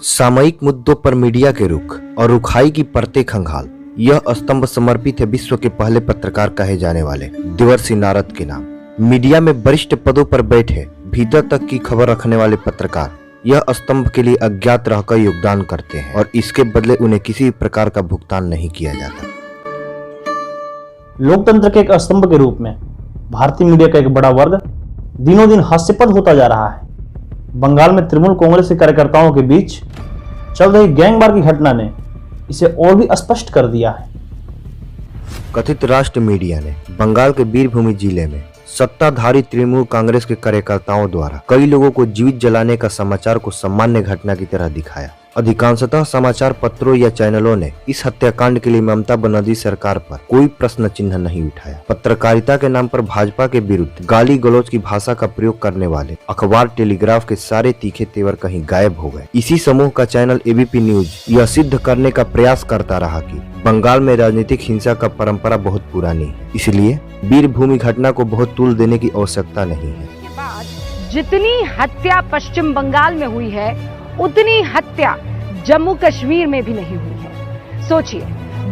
सामयिक मुद्दों पर मीडिया के रुख और रुखाई की परतें खंगाल, यह स्तंभ समर्पित है विश्व के पहले पत्रकार कहे जाने वाले देवर्षि नारद के नाम। मीडिया में वरिष्ठ पदों पर बैठे भीतर तक की खबर रखने वाले पत्रकार यह स्तंभ के लिए अज्ञात रहकर योगदान करते हैं और इसके बदले उन्हें किसी भी प्रकार का भुगतान नहीं किया जाता। लोकतंत्र के एक स्तंभ के रूप में भारतीय मीडिया का एक बड़ा वर्ग दिनों दिन हास्यास्पद होता जा रहा है। बंगाल में तृणमूल कांग्रेस के कार्यकर्ताओं के बीच चल रही गैंगवार की घटना ने इसे और भी स्पष्ट कर दिया है। कथित राष्ट्र मीडिया ने बंगाल के बीरभूम जिले में सत्ताधारी तृणमूल कांग्रेस के कार्यकर्ताओं द्वारा कई लोगों को जीवित जलाने का समाचार को सामान्य घटना की तरह दिखाया। अधिकांशतः समाचार पत्रों या चैनलों ने इस हत्याकांड के लिए ममता बनर्जी सरकार पर कोई प्रश्न चिन्ह नहीं उठाया। पत्रकारिता के नाम पर भाजपा के विरुद्ध गाली गलौज की भाषा का प्रयोग करने वाले अखबार टेलीग्राफ के सारे तीखे तेवर कहीं गायब हो गए। इसी समूह का चैनल एबीपी न्यूज यह सिद्ध करने का प्रयास करता रहा कि बंगाल में राजनीतिक हिंसा का परंपरा बहुत पुरानी है, इसलिए वीरभूमि घटना को बहुत तूल देने की आवश्यकता नहीं है। जितनी हत्या पश्चिम बंगाल में हुई है उतनी हत्या जम्मू कश्मीर में भी नहीं हुई है। सोचिए,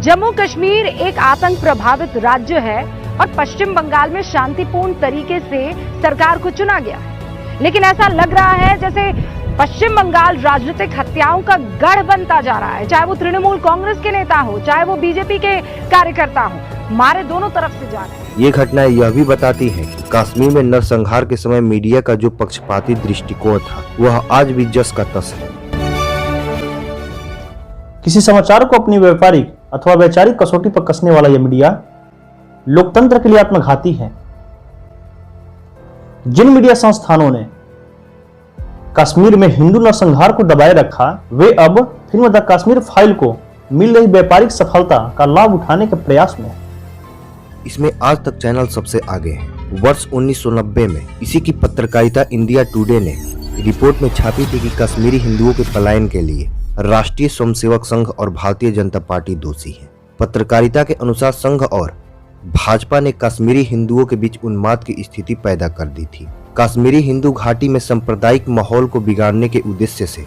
जम्मू कश्मीर एक आतंक प्रभावित राज्य है और पश्चिम बंगाल में शांतिपूर्ण तरीके से सरकार को चुना गया है, लेकिन ऐसा लग रहा है जैसे पश्चिम बंगाल राजनीतिक हत्याओं का गढ़ बनता जा रहा है। चाहे वो तृणमूल कांग्रेस के नेता हो, चाहे वो बीजेपी के कार्यकर्ता हो, मारे दोनों तरफ से जा रहे हैं। ये घटनाएं यह भी बताती हैं कि कश्मीर में नरसंहार के समय मीडिया का जो पक्षपाती दृष्टिकोण था वह आज भी जस का तस है। किसी समाचार को अपनी व्यापारिक अथवा वैचारिक कसौटी पर कसने वाला यह मीडिया लोकतंत्र के लिए आत्मघाती है। जिन मीडिया संस्थानों ने कश्मीर में हिंदू नरसंहार को दबाए रखा, वे अब फिल्म द कश्मीर फाइल को मिल रही व्यापारिक सफलता का लाभ उठाने के प्रयास में है। इसमें आज तक चैनल सबसे आगे है। वर्ष 1990 में इसी की पत्रकारिता इंडिया टुडे ने रिपोर्ट में छापी थी कि कश्मीरी हिंदुओं के पलायन के लिए राष्ट्रीय स्वयंसेवक संघ और भारतीय जनता पार्टी दोषी है। पत्रकारिता के अनुसार संघ और भाजपा ने कश्मीरी हिंदुओं के बीच उन्माद की स्थिति पैदा कर दी थी। कश्मीरी हिंदू घाटी में सांप्रदायिक माहौल को बिगाड़ने के उद्देश्य से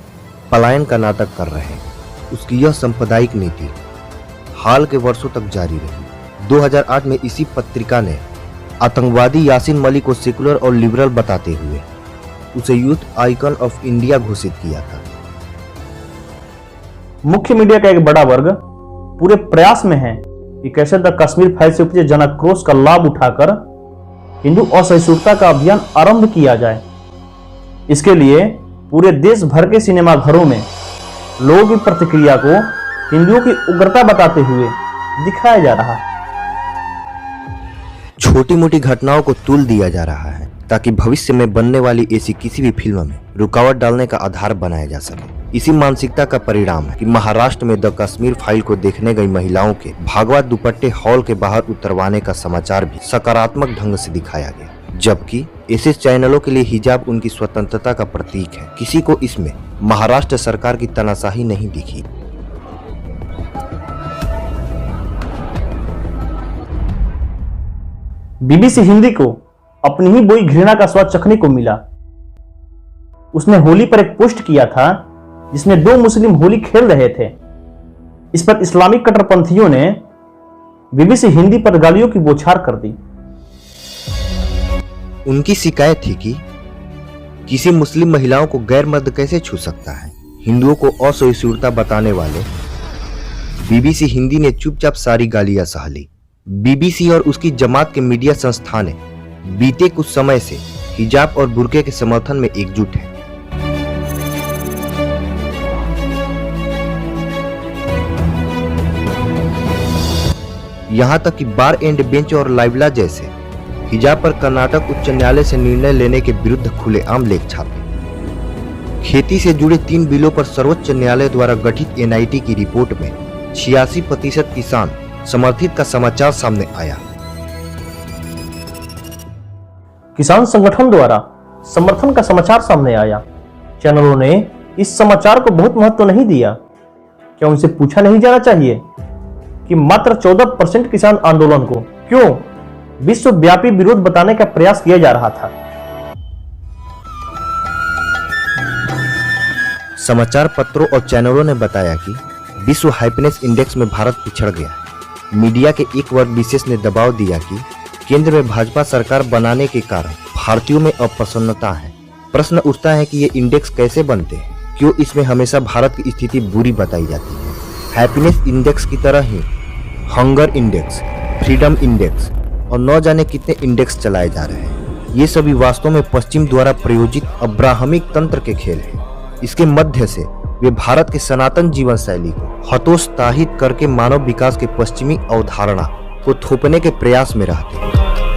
पलायन का नाटक कर रहे हैं। उसकी यह सांप्रदायिक नीति हाल के वर्षों तक जारी रही। 2008 में इसी पत्रिका ने आतंकवादी यासीन मलिक को सेकुलर और लिबरल बताते हुए उसे यूथ आइकन ऑफ इंडिया घोषित किया था। मुख्य मीडिया का एक बड़ा वर्ग पूरे प्रयास में है कि कैसे द कश्मीर फाइल से उपजे जनाक्रोश का लाभ उठाकर हिंदू असहिष्णुता का अभियान आरंभ किया जाए। इसके लिए पूरे देश भर के सिनेमा घरों में लोगों की प्रतिक्रिया को हिंदुओं की उग्रता बताते हुए दिखाया जा रहा है। छोटी मोटी घटनाओं को तुल दिया जा रहा है ताकि भविष्य में बनने वाली ऐसी किसी भी फिल्म में रुकावट डालने का आधार बनाया जा सके। इसी मानसिकता का परिणाम है कि महाराष्ट्र में द कश्मीर फाइल को देखने गई महिलाओं के भागवत दुपट्टे हॉल के बाहर उतरवाने का समाचार भी सकारात्मक ढंग से दिखाया गया, जबकि ऐसे चैनलों के लिए हिजाब उनकी स्वतंत्रता का प्रतीक है। किसी को इसमें महाराष्ट्र सरकार की तानाशाही नहीं दिखी। बीबीसी हिंदी को अपनी ही बोई घृणा का स्वाद चखने को मिला। उसने होली पर एक पोस्ट किया था जिसमें 2 मुस्लिम होली खेल रहे थे। इस पर इस्लामिक कट्टरपंथियों ने बीबीसी हिंदी पर गालियों की बौछार कर दी। उनकी शिकायत थी कि किसी मुस्लिम महिलाओं को गैर मर्द कैसे छू सकता है। हिंदुओं को असहिष्णुता बताने वाले बीबीसी हिंदी ने चुपचाप सारी गालियां सह ली। बीबीसी और उसकी जमात के मीडिया संस्थान बीते कुछ समय से हिजाब और बुर्के के समर्थन में एकजुट है। यहां तक कि बार एंड बेंच और लाइवला जैसे हिजाब पर कर्नाटक उच्च न्यायालय से निर्णय लेने के विरुद्ध खुलेआम लेख छापे। खेती से जुड़े 3 बिलों पर सर्वोच्च न्यायालय द्वारा गठित एनआईटी की रिपोर्ट में 86% किसान समर्थित का समाचार सामने आया। किसान संगठन द्वारा समर्थन का समाचार सामने आया। चैनलों ने इस समाचार को बहुत महत्व नहीं दिया। क्या उनसे पूछा नहीं जाना चाहिए कि मात्र 14% किसान आंदोलन को क्यों विश्वव्यापी विरोध बताने का प्रयास किया जा रहा था? समाचार पत्रों और चैनलों ने बताया कि विश्व हैप्पीनेस इंडेक्स में भारत पिछड़ गया है। मीडिया के एक वर्ग विशेष ने दबाव दिया कि केंद्र में भाजपा सरकार बनाने के कारण भारतीयों में अप्रसन्नता है। प्रश्न उठता है कि ये इंडेक्स कैसे बनते हैं, क्यों इसमें हमेशा भारत की स्थिति बुरी बताई जाती है। हैप्पीनेस इंडेक्स की तरह ही हंगर इंडेक्स, फ्रीडम इंडेक्स और न जाने कितने इंडेक्स चलाए जा रहे हैं। ये सभी वास्तव में पश्चिम द्वारा प्रायोजित अब्राहमिक तंत्र के खेल हैं। इसके मध्य से वे भारत के सनातन जीवन शैली को हतोत्साहित करके मानव विकास के पश्चिमी अवधारणा को थोपने के प्रयास में रहते हैं।